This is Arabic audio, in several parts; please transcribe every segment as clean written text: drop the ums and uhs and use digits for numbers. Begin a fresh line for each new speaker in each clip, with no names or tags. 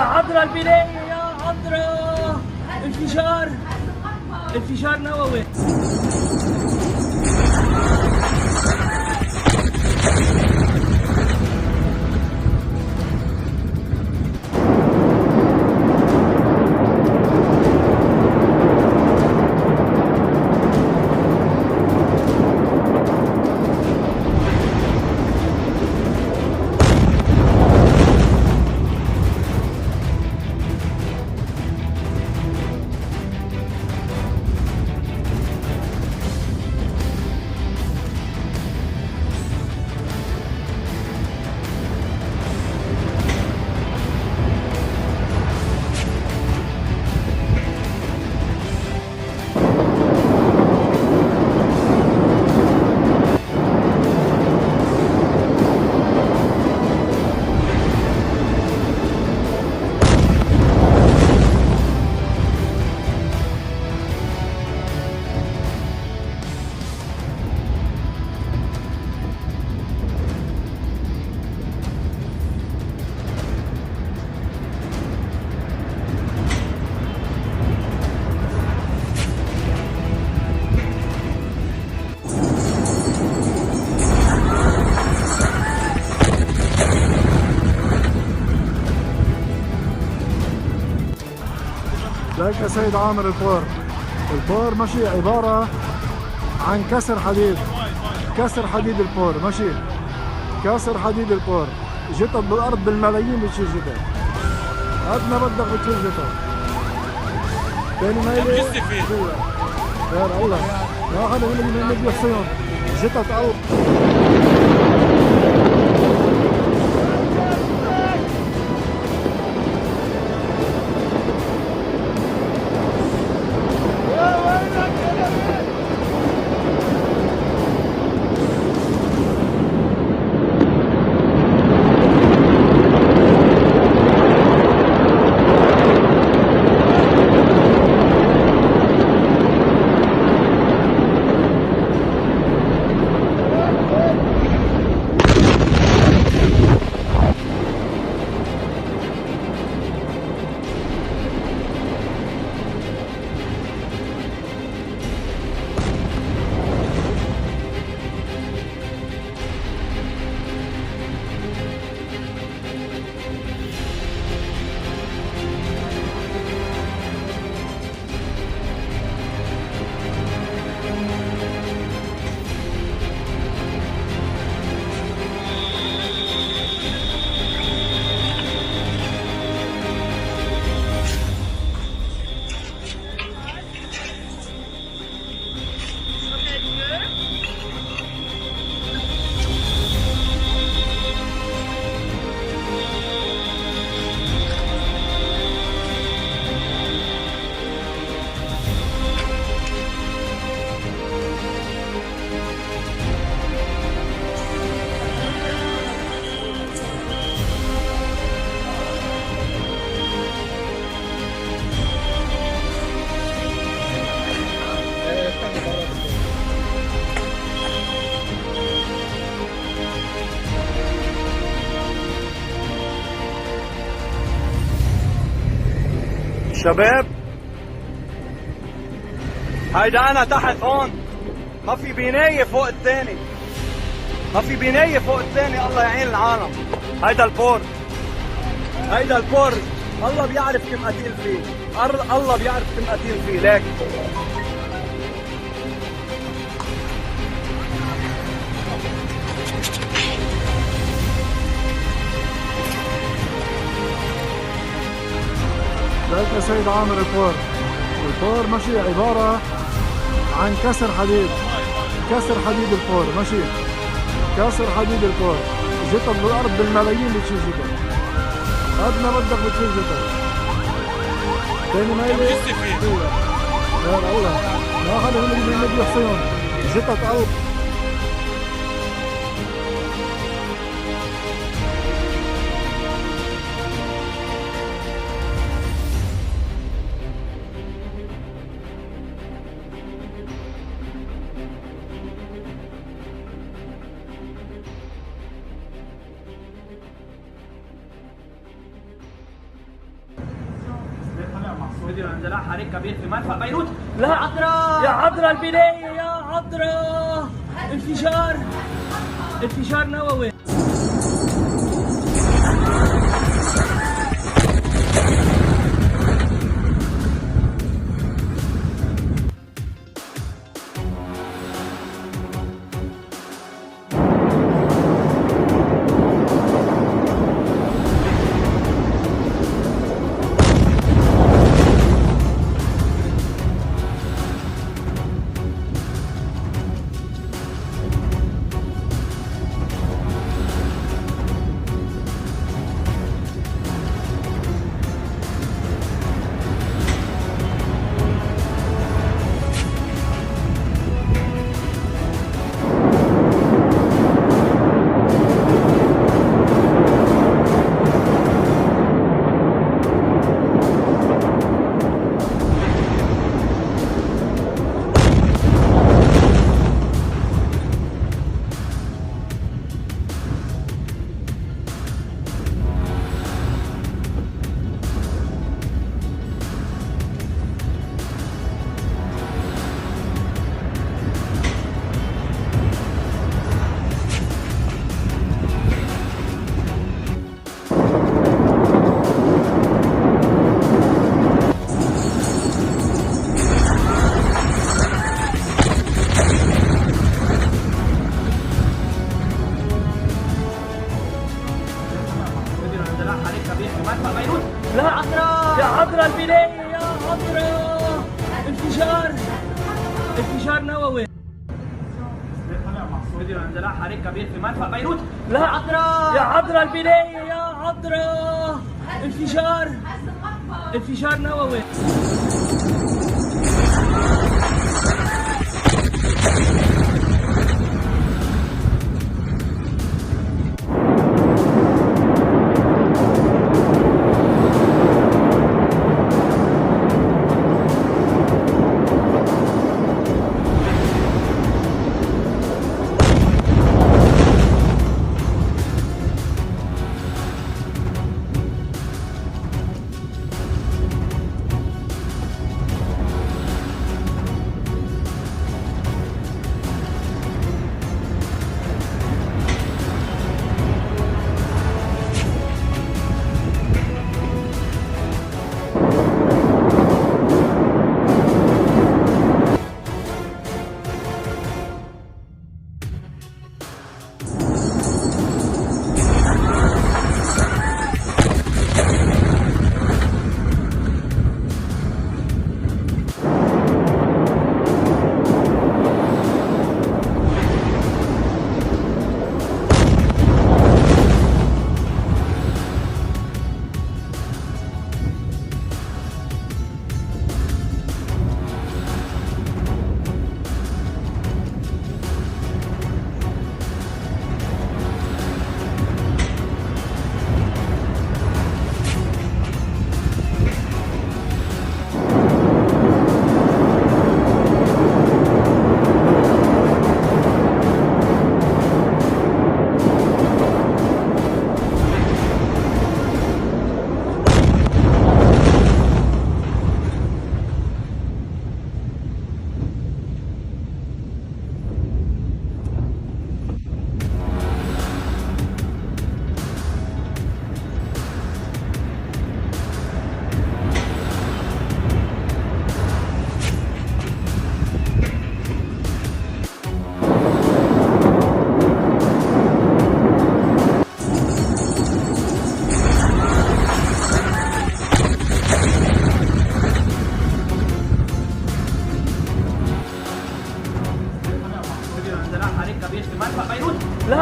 عذرا البناية يا عذرا. انفجار نووي.
لك يا سيد عامر البور ماشي عبارة عن كسر حديد البور ماشي، كسر حديد البور. جتت بالأرض بالملايين بتشيل جتت، قد ما بدك بتشيل جتت. تاني ميلة يا الله يا حدا من اللي بيحصيهم جتت أو
شباب، هيدا أنا تحت هون، ما في بناية فوق الثاني، الله يعين العالم. هيدا البور، الله بيعرف كم قتيل فيه، الله بيعرف كم قتيل فيه. ليك
لك يا سيد عامر البور ماشي عبارة عن كسر حديد البور ماشي، كسر حديد البور. جتت بالأرض بالملايين بتشيل جتت، قد ما بدك بتشيل جتت. تاني ميلة يا الله يا حدا من اللي بيحصيهم جتت أو
فيديو انزلاق حريق كبير في مرفأ بيروت.
لا يا عذرا البناية يا عذرا. انفجار نووي. لا يا عذرا البناية يا عذرا. انفجار نووي.
فيديو انزلاق حريق كبير في مرفأ بيروت.
لا يا عذرا البناية يا عذرا. انفجار نووي. لا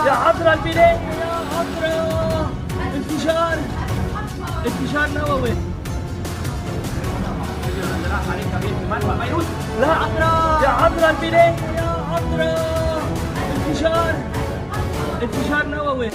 يا عذرا البناية يا عذرا. انفجار نووي. لا يا عذرا البناية يا عذرا. انفجار نووي.